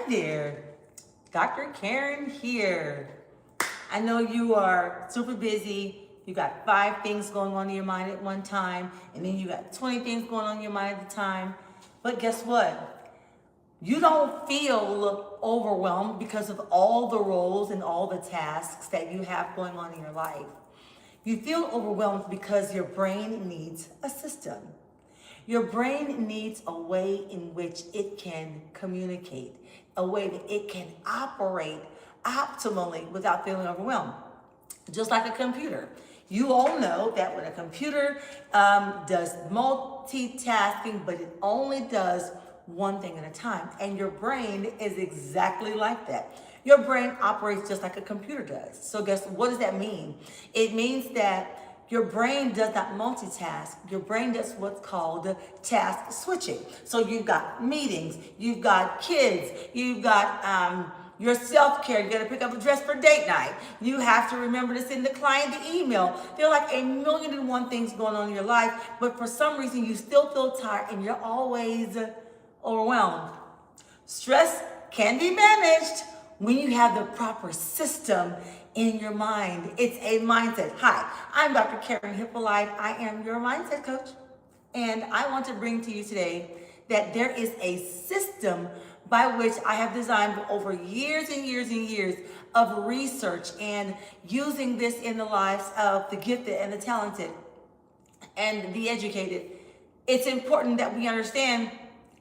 there, Dr. Karen here. I know you are super busy. You got 5 things going on in your mind at one time, and then you got 20 things going on in your mind at a time. But guess what? You don't feel overwhelmed because of all the roles and all the tasks that you have going on in your life. You feel overwhelmed because your brain needs a system. Your brain needs a way in which it can communicate, a way that it can operate optimally without feeling overwhelmed. Just like a computer. You all know that when a computer does multitasking, but it only does one thing at a time. And your brain is exactly like that. Your brain operates just like a computer does. So what does that mean? It means that your brain does not multitask. Your brain does what's called task switching. So you've got meetings, you've got kids, you've got your self-care. You got to pick up a dress for date night. You have to remember to send the client the email. There are like 1,000,001 things going on in your life, but for some reason you still feel tired and you're always overwhelmed. Stress can be managed when you have the proper system in your mind. It's a mindset. Hi, I'm Dr. Karen Hippolyte. I am your mindset coach. And I want to bring to you today that there is a system by which I have designed over years and years and years of research and using this in the lives of the gifted and the talented and the educated. It's important that we understand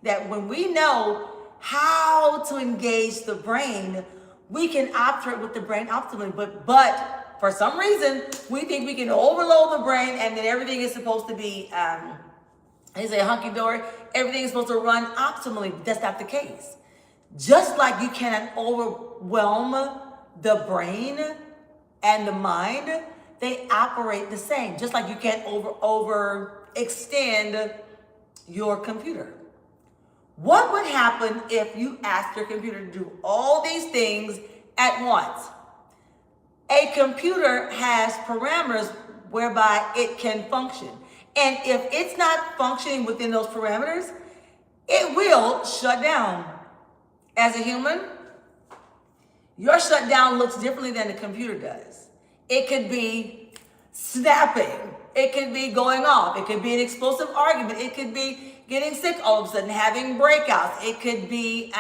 that when we know how to engage the brain, we can operate with the brain optimally, but for some reason, we think we can overload the brain and then everything is supposed to be, hunky-dory, everything is supposed to run optimally. That's not the case. Just like you cannot overwhelm the brain and the mind, they operate the same. Just like you can't overextend your computer. What would happen if you asked your computer to do all these things at once? A computer has parameters whereby it can function. And if it's not functioning within those parameters, it will shut down. As a human, your shutdown looks differently than the computer does. It could be snapping. It could be going off. It could be an explosive argument. It could be getting sick all of a sudden, having breakouts. It could be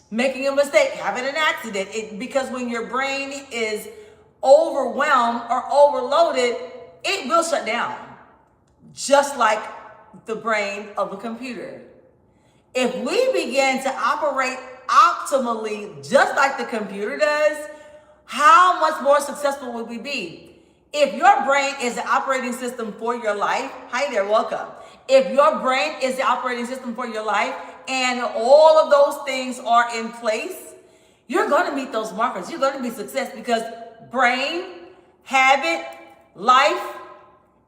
making a mistake, having an accident. Because when your brain is overwhelmed or overloaded, it will shut down, just like the brain of a computer. If we begin to operate optimally, just like the computer does, how much more successful would we be? If your brain is the operating system for your life, hi there, welcome. If your brain is the operating system for your life and all of those things are in place, you're going to meet those markers. You're going to be success because brain, habit, life,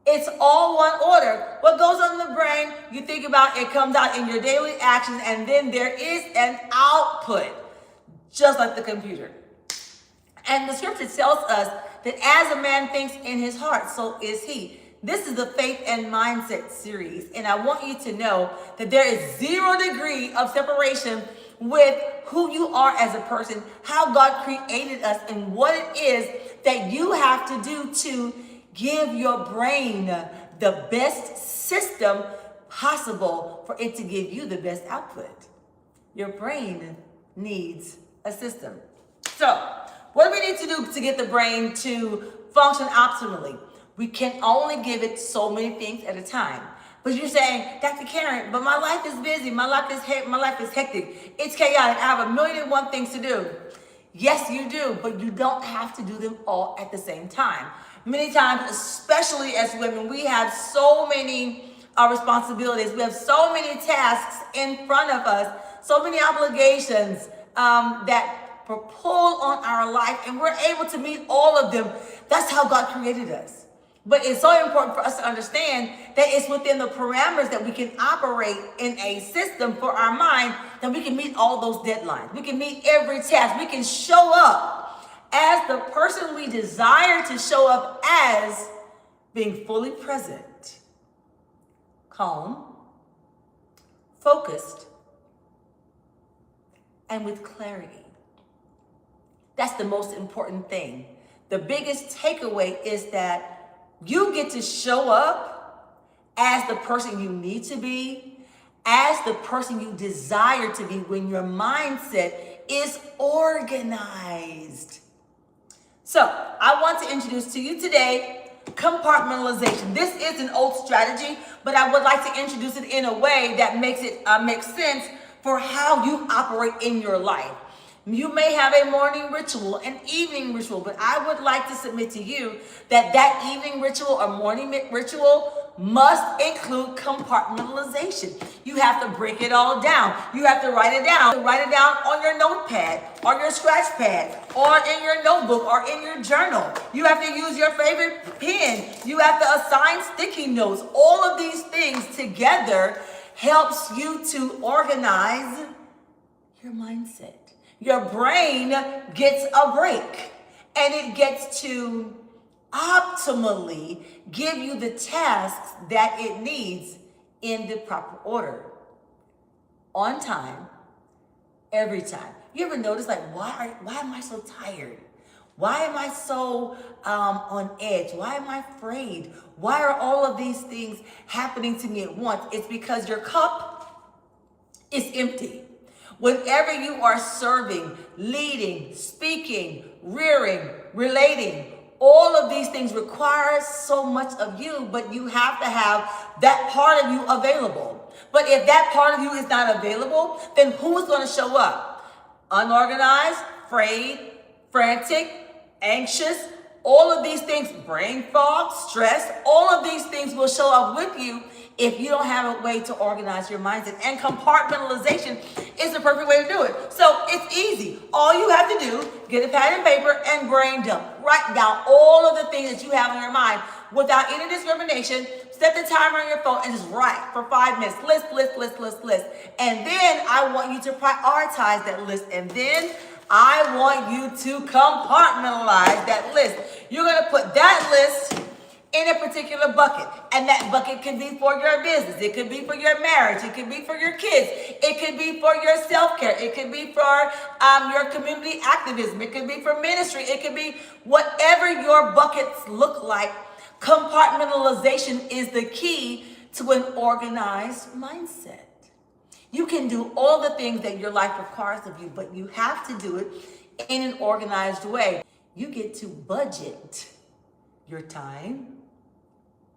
it's all one order. What goes on in the brain, you think about, it comes out in your daily actions, and then there is an output, just like the computer. And the scripture tells us that as a man thinks in his heart, so is he. This is the Faith and Mindset series, and I want you to know that there is 0 degree of separation with who you are as a person, how God created us, and what it is that you have to do to give your brain the best system possible for it to give you the best output. Your brain needs a system. So, what do we need to do to get the brain to function optimally? We can only give it so many things at a time. But you're saying, Dr. Karen, but my life is busy, my life is hectic, it's chaotic, I have 1,000,001 things to do. Yes, you do, but you don't have to do them all at the same time. Many times, especially as women, we have so many responsibilities. We have so many tasks in front of us, so many obligations that pull on our life, and we're able to meet all of them. That's how God created us. But it's so important for us to understand that it's within the parameters that we can operate in a system for our mind, that we can meet all those deadlines. We can meet every task. We can show up as the person we desire to show up as, being fully present, calm, focused, and with clarity. That's the most important thing. The biggest takeaway is that you get to show up as the person you need to be, as the person you desire to be when your mindset is organized. So I want to introduce to you today compartmentalization. This is an old strategy, but I would like to introduce it in a way that makes it make sense for how you operate in your life. You may have a morning ritual, an evening ritual, but I would like to submit to you that that evening ritual or morning ritual must include compartmentalization. You have to break it all down. You have to write it down. Write it down on your notepad, or your scratch pad, or in your notebook, or in your journal. You have to use your favorite pen. You have to assign sticky notes. All of these things together helps you to organize your mindset. Your brain gets a break, and it gets to optimally give you the tasks that it needs in the proper order, on time, every time. You ever notice, like, why am I so tired? Why am I so on edge? Why am I afraid? Why are all of these things happening to me at once? It's because your cup is empty. Whenever you are serving, leading, speaking, rearing, relating, all of these things require so much of you, but you have to have that part of you available. But if that part of you is not available, then who's going to show up? Unorganized, afraid, frantic, anxious, all of these things, brain fog, stress, all of these things will show up with you if you don't have a way to organize your mindset. And compartmentalization is the perfect way to do it. So it's easy. All you have to do, get a pad and paper and brain dump. Write down all of the things that you have in your mind without any discrimination. Set the timer on your phone and just write for 5 minutes. List. And then I want you to prioritize that list. And then I want you to compartmentalize that list. You're going to put that list in a particular bucket, and that bucket can be for your business, it could be for your marriage, it could be for your kids, it could be for your self-care, it could be for your community activism, it could be for ministry, it could be whatever your buckets look like. Compartmentalization is the key to an organized mindset. You can do all the things that your life requires of you, but you have to do it in an organized way. You get to budget your time,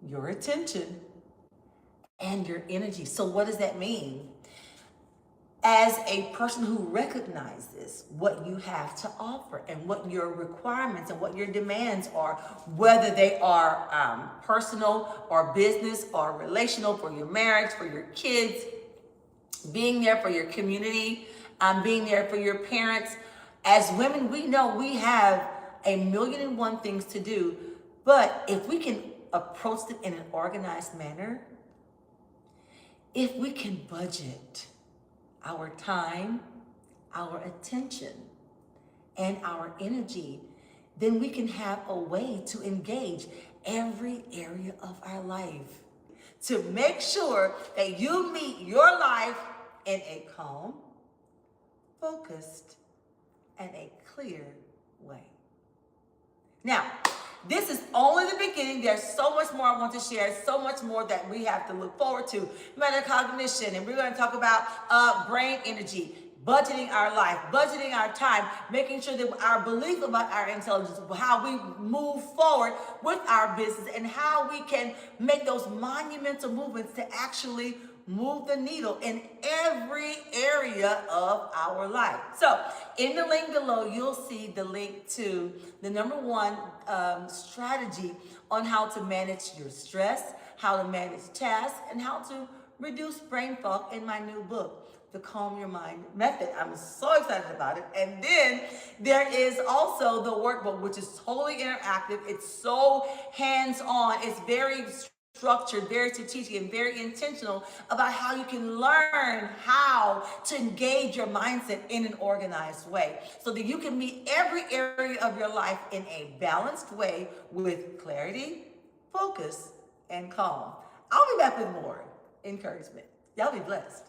your attention, and your energy. So what does that mean? As a person who recognizes what you have to offer and what your requirements and what your demands are, whether they are personal or business or relational, for your marriage, for your kids, being there for your community, being there for your parents. As women, we know we have 1,000,001 things to do, but if we can approach it in an organized manner, if we can budget our time, our attention, and our energy, then we can have a way to engage every area of our life to make sure that you meet your life in a calm, focused, and a clear way. Now, this is only the beginning. There's so much more I want to share, so much more that we have to look forward to. Metacognition, and we're going to talk about brain energy, budgeting our life, budgeting our time, making sure that our belief about our intelligence, how we move forward with our business, and how we can make those monumental movements to actually move the needle in every area of our life. So in the link below, you'll see the link to the #1 strategy on how to manage your stress, how to manage tasks, and how to reduce brain fog in my new book, The Calm Your Mind Method. I'm so excited about it. And then there is also the workbook, which is totally interactive. It's so hands-on. It's very structured, very strategic, and very intentional about how you can learn how to engage your mindset in an organized way so that you can meet every area of your life in a balanced way with clarity, focus, and calm. I'll be back with more encouragement. Y'all be blessed.